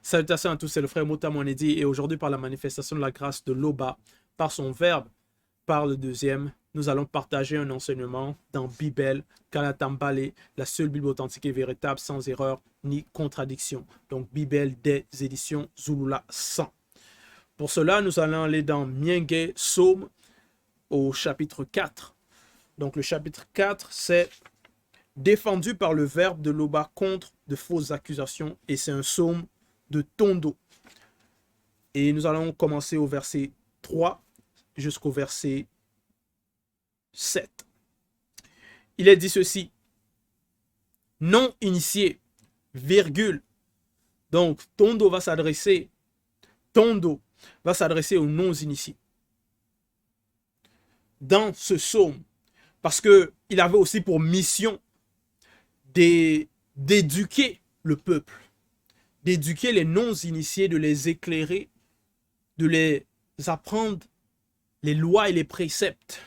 Salutations à tous, c'est le frère Mota Monedi et aujourd'hui par la manifestation de la grâce de l'Oba, par son verbe, par le deuxième, nous allons partager un enseignement dans Bible, Kalatambale, la seule Bible authentique et véritable, sans erreur ni contradiction. Donc Bible des éditions Zulula 100. Pour cela, nous allons aller dans Mienge Psaume au chapitre 4. Donc le chapitre 4, c'est défendu par le verbe de l'Oba contre de fausses accusations et c'est un psaume de Tondo. Et nous allons commencer au verset 3 jusqu'au verset 7. Il est dit ceci: non initié, virgule. Donc Tondo va s'adresser aux non initiés dans ce psaume, parce qu'il avait aussi pour mission d'éduquer le peuple, d'éduquer les non-initiés, de les éclairer, de les apprendre les lois et les préceptes,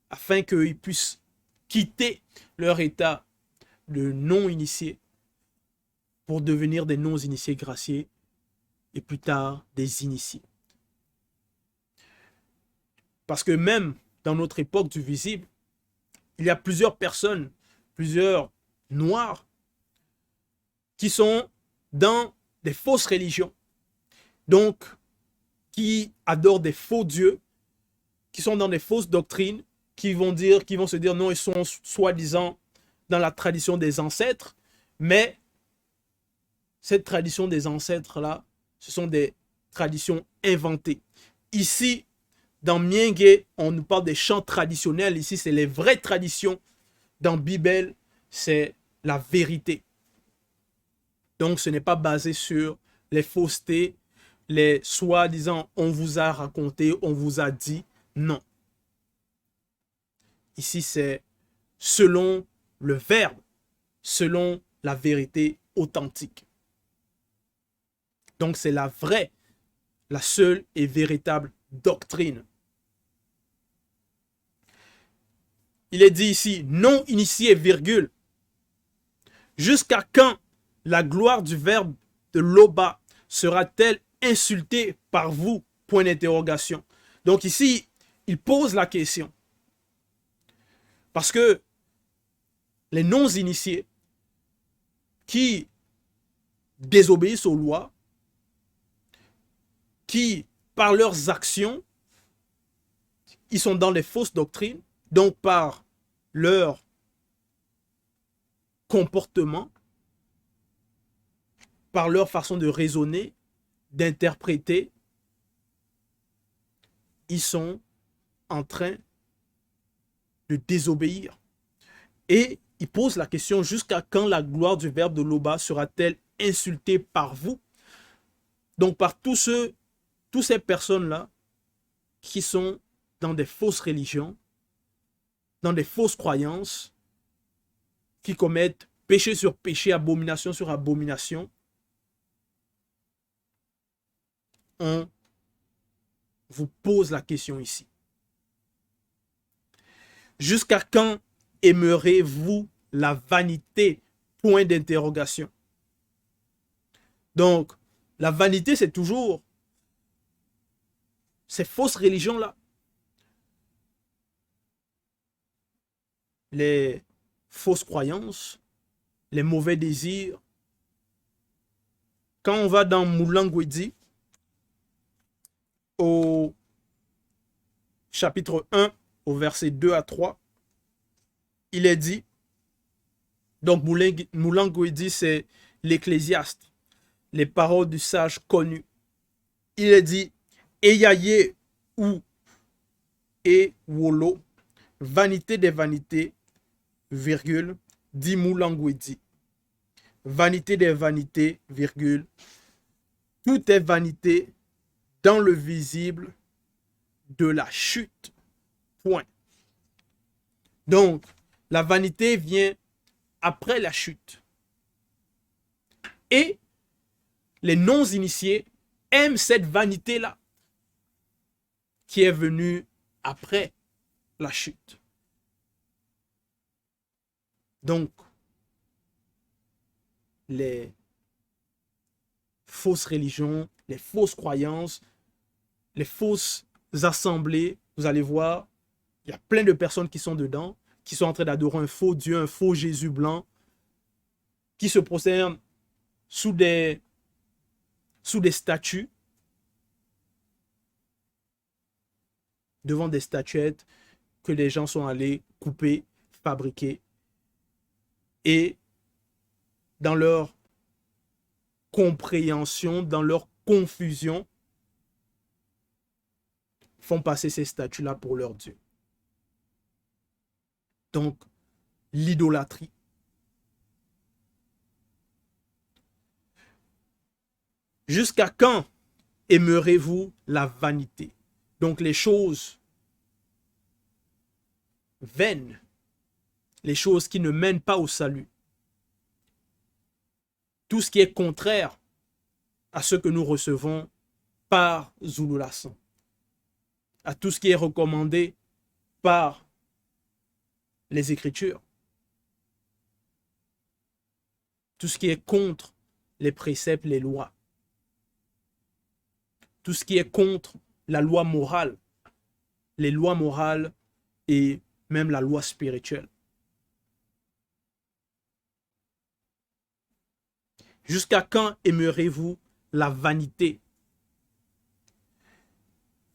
afin qu'ils puissent quitter leur état de non-initiés pour devenir des non-initiés graciés et plus tard des initiés. Parce que même dans notre époque du visible, il y a plusieurs personnes, plusieurs noirs, qui sont dans des fausses religions, donc qui adorent des faux dieux, qui sont dans des fausses doctrines, qui vont se dire non, ils sont soi-disant dans la tradition des ancêtres, mais cette tradition des ancêtres-là, ce sont des traditions inventées. Ici, dans Mienge, on nous parle des chants traditionnels. Ici, c'est les vraies traditions. Dans Bible, c'est la vérité. Donc, ce n'est pas basé sur les faussetés, les soi-disant on vous a raconté, on vous a dit. Non. Ici, c'est selon le verbe, selon la vérité authentique. Donc, c'est la vraie, la seule et véritable doctrine. Il est dit ici, non initié, virgule. Jusqu'à quand la gloire du verbe de l'Oba sera-t-elle insultée par vous? Point d'interrogation. Donc ici, il pose la question. Parce que les non-initiés qui désobéissent aux lois, qui, par leurs actions, ils sont dans les fausses doctrines, donc par leur comportement, par leur façon de raisonner, d'interpréter, ils sont en train de désobéir. Et il pose la question, jusqu'à quand la gloire du verbe de l'Oba sera-t-elle insultée par vous? Donc par toutes ces personnes-là qui sont dans des fausses religions, dans des fausses croyances, qui commettent péché sur péché, abomination sur abomination, on vous pose la question ici. Jusqu'à quand aimerez-vous la vanité? Point d'interrogation. Donc, la vanité, c'est toujours ces fausses religions-là. Les fausses croyances, les mauvais désirs. Quand on va dans Moulangwedi, au chapitre 1, au verset 2 à 3, il est dit, donc Moulangwedi, c'est l'Ecclésiaste, les paroles du sage connu. Il est dit, Eyaye ou Wolo, vanité des vanités, virgule, dit Moulangwedi. Vanité des vanités, virgule, tout est vanité dans le visible de la chute. Point. Donc, la vanité vient après la chute. Et les non-initiés aiment cette vanité-là qui est venue après la chute. Donc, les fausses religions, les fausses croyances, les fausses assemblées. Vous allez voir, il y a plein de personnes qui sont dedans, qui sont en train d'adorer un faux Dieu, un faux Jésus blanc, qui se prosternent sous des statues, devant des statuettes que les gens sont allés couper, fabriquer. Et dans leur compréhension, dans leur confusion, font passer ces statues-là pour leur Dieu. Donc, l'idolâtrie. Jusqu'à quand aimerez-vous la vanité? Donc, les choses vaines, les choses qui ne mènent pas au salut. Tout ce qui est contraire à ce que nous recevons par Zululassan, à tout ce qui est recommandé par les Écritures, tout ce qui est contre les préceptes, les lois, tout ce qui est contre la loi morale, les lois morales et même la loi spirituelle. Jusqu'à quand aimerez-vous la vanité?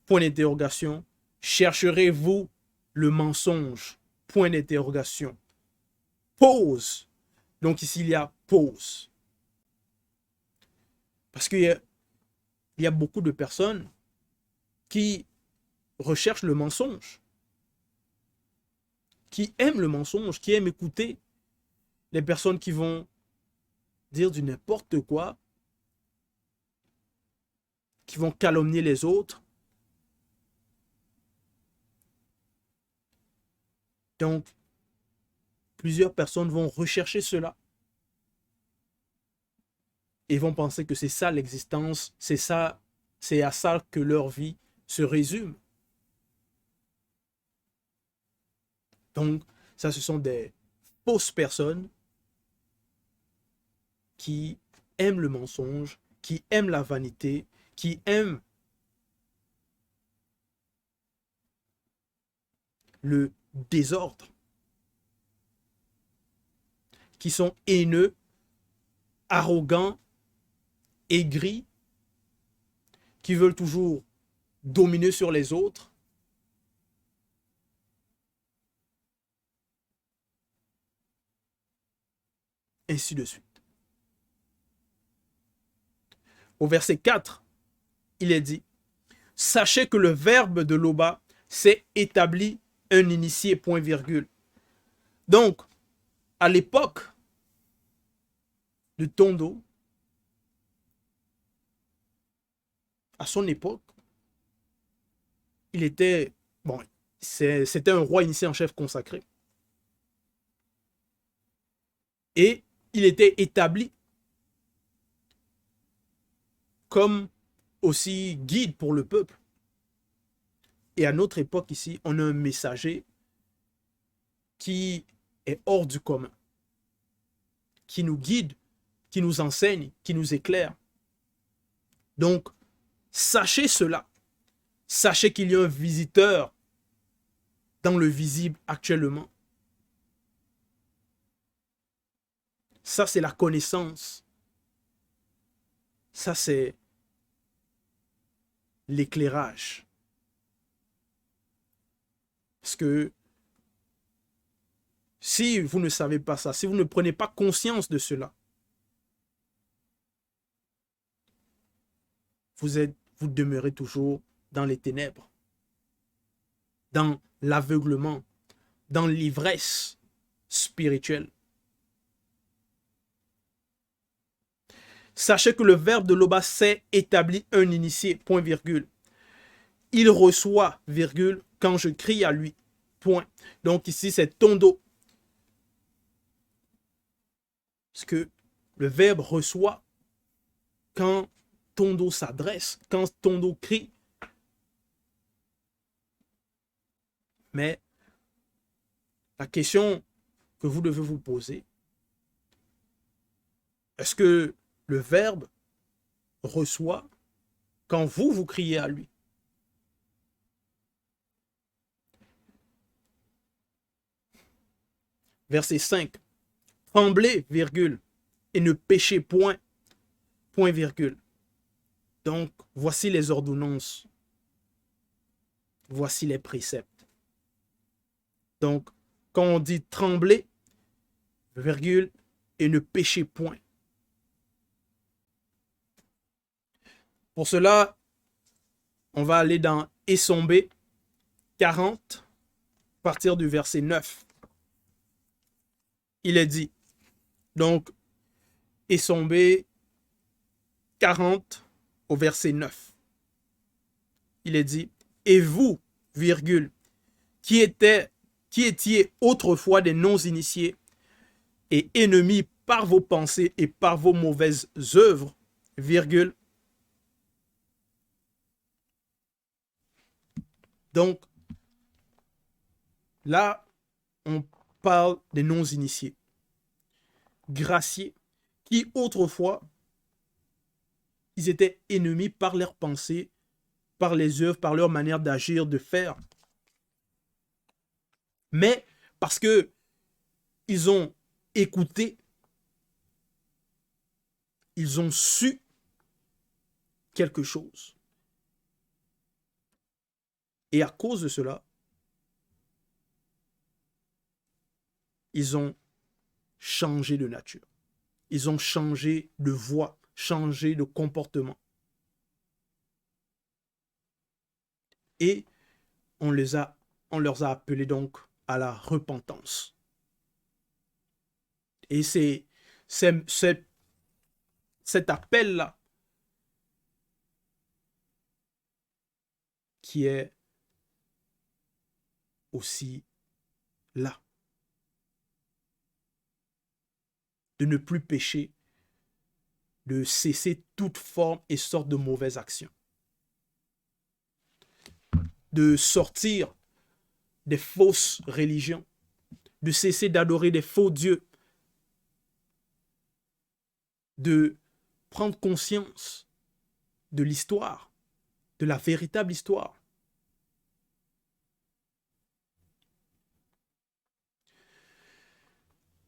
Point d'interrogation. Chercherez-vous le mensonge? Point d'interrogation. Pause. Donc ici, il y a pause. Parce qu'il y a beaucoup de personnes qui recherchent le mensonge, qui aiment le mensonge, qui aiment écouter les personnes qui vont dire du n'importe quoi, qui vont calomnier les autres. Donc, plusieurs personnes vont rechercher cela et vont penser que c'est ça l'existence, c'est ça, c'est à ça que leur vie se résume. Donc, ça, ce sont des fausses personnes qui aiment le mensonge, qui aiment la vanité, qui aiment le désordre, qui sont haineux, arrogants, aigris, qui veulent toujours dominer sur les autres. Ainsi de suite. Au verset 4, il est dit, « Sachez que le verbe de Loba s'est établi un initié, point virgule. » Donc, à l'époque de Tondo, à son époque, il était, bon, c'était un roi initié en chef consacré. Et il était établi comme aussi guide pour le peuple. Et à notre époque ici, on a un messager qui est hors du commun, qui nous guide, qui nous enseigne, qui nous éclaire. Donc, sachez cela. Sachez qu'il y a un visiteur dans le visible actuellement. Ça, c'est la connaissance. Ça, c'est l'éclairage. Parce que si vous ne savez pas ça, si vous ne prenez pas conscience de cela, vous demeurez toujours dans les ténèbres, dans l'aveuglement, dans l'ivresse spirituelle. Sachez que le verbe de Loba s'est établi un initié, point virgule. Il reçoit, virgule, quand je crie à lui, point. Donc ici, c'est Tondo. Parce que le verbe reçoit quand Tondo s'adresse, quand Tondo crie. Mais la question que vous devez vous poser, est-ce que le verbe reçoit quand vous, vous criez à lui. Verset 5. Tremblez, virgule, et ne péchez point, point virgule. Donc, voici les ordonnances. Voici les préceptes. Donc, quand on dit trembler, virgule, et ne péchez point. Pour cela, on va aller dans Essombé 40, à partir du verset 9. Il est dit, donc, Essombé 40 au verset 9. Il est dit, et vous, virgule, qui étiez autrefois des non-initiés et ennemis par vos pensées et par vos mauvaises œuvres, virgule. Donc, là, on parle des non-initiés, graciés, qui autrefois, ils étaient ennemis par leurs pensées, par les œuvres, par leur manière d'agir, de faire. Mais parce que ils ont écouté, ils ont su quelque chose. Et à cause de cela, ils ont changé de nature. Ils ont changé de voie, changé de comportement. Et on leur a appelés donc à la repentance. Et c'est cet appel-là qui est aussi là. De ne plus pécher, de cesser toute forme et sorte de mauvaise action. De sortir des fausses religions, de cesser d'adorer des faux dieux, de prendre conscience de l'histoire, de la véritable histoire.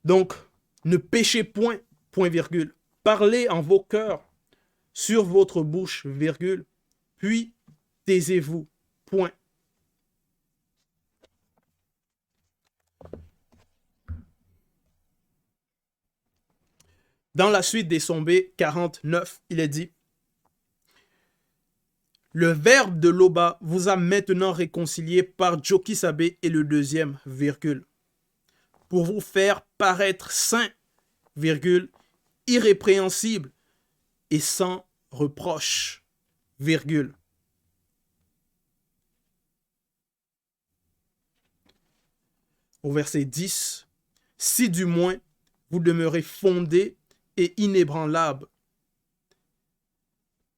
Donc, ne péchez point, point virgule. Parlez en vos cœurs, sur votre bouche, virgule, puis taisez-vous, point. Dans la suite des Sombés 49, il est dit, le verbe de Loba vous a maintenant réconcilié par Jokisabé et le deuxième, virgule, pour vous faire paraître saint, virgule, irrépréhensible et sans reproche, virgule. Au verset 10, si du moins vous demeurez fondés et inébranlables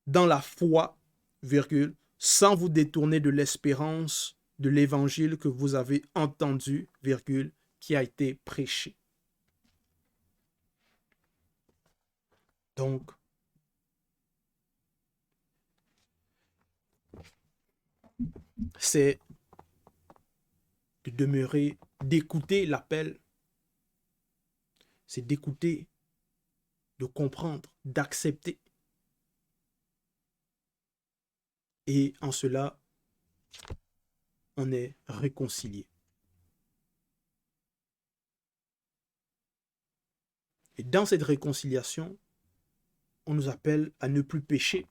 dans la foi, virgule, sans vous détourner de l'espérance de l'évangile que vous avez entendu, virgule, qui a été prêché. Donc, c'est de demeurer, d'écouter l'appel, c'est d'écouter, de comprendre, d'accepter. Et en cela, on est réconcilié. Et dans cette réconciliation, on nous appelle à ne plus pécher,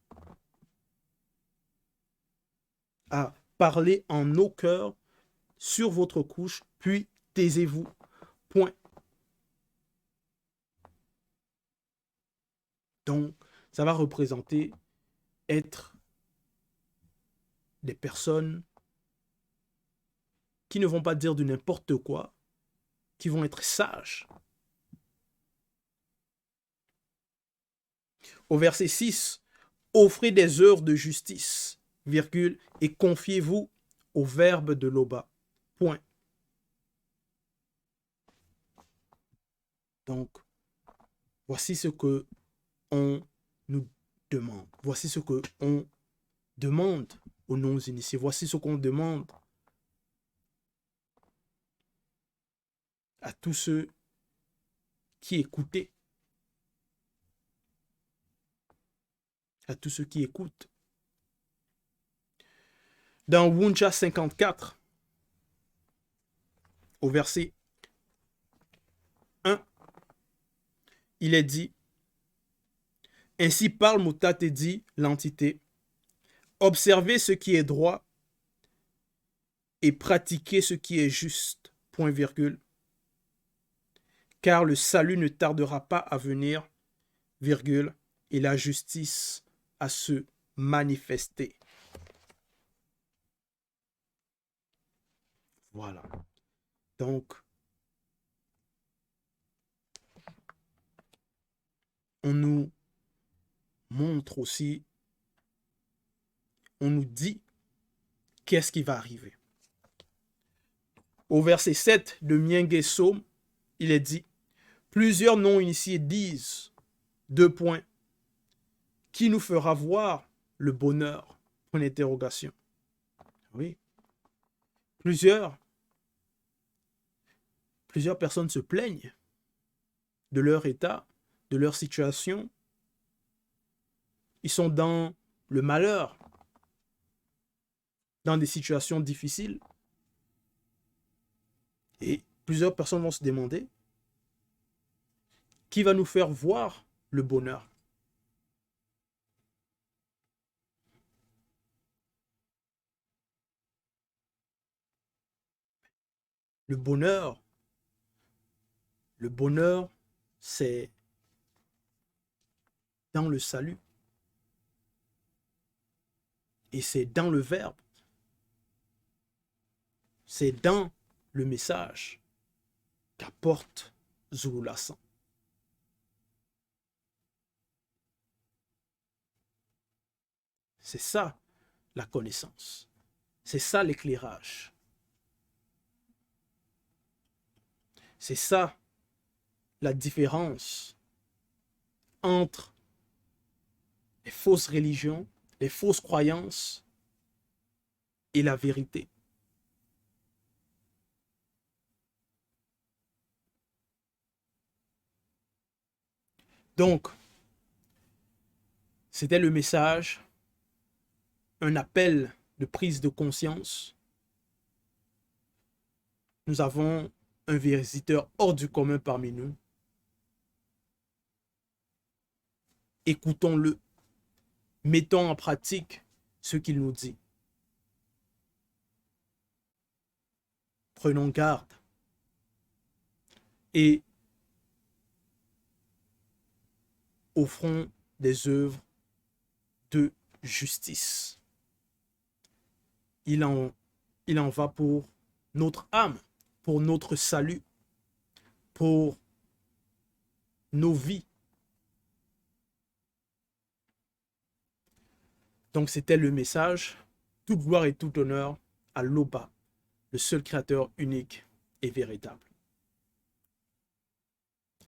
à parler en nos cœurs sur votre couche, puis taisez-vous. Point. Donc, ça va représenter être des personnes qui ne vont pas dire de n'importe quoi, qui vont être sages. Au verset 6, offrez des œuvres de justice, virgule, et confiez-vous au verbe de Loba. Point. Donc, voici ce que on nous demande. Voici ce qu'on demande aux non-initiés. Voici ce qu'on demande à tous ceux qui écoutaient. À tous ceux qui écoutent. Dans Wuncha 54, au verset 1, il est dit: ainsi parle Mutate dit l'entité, observez ce qui est droit et pratiquez ce qui est juste, point virgule, car le salut ne tardera pas à venir, virgule, et la justice à se manifester. Voilà. Donc, on nous montre aussi, on nous dit qu'est-ce qui va arriver. Au verset 7 de Mienge Psaume, il est dit: plusieurs non-initiés disent, deux points, qui nous fera voir le bonheur? Point d'interrogation. Oui. Plusieurs personnes se plaignent de leur état, de leur situation. Ils sont dans le malheur, dans des situations difficiles. Et plusieurs personnes vont se demander, qui va nous faire voir le bonheur? Le bonheur, c'est dans le salut. Et c'est dans le verbe. C'est dans le message qu'apporte Zulu Lassan. C'est ça la connaissance. C'est ça l'éclairage. C'est ça la différence entre les fausses religions, les fausses croyances et la vérité. Donc, c'était le message, un appel de prise de conscience. Nous avons un visiteur hors du commun parmi nous. Écoutons-le. Mettons en pratique ce qu'il nous dit. Prenons garde. Et offrons des œuvres de justice. Il en va pour notre âme, pour notre salut, pour nos vies. Donc c'était le message. Toute gloire et tout honneur à l'Oba, le seul créateur unique et véritable.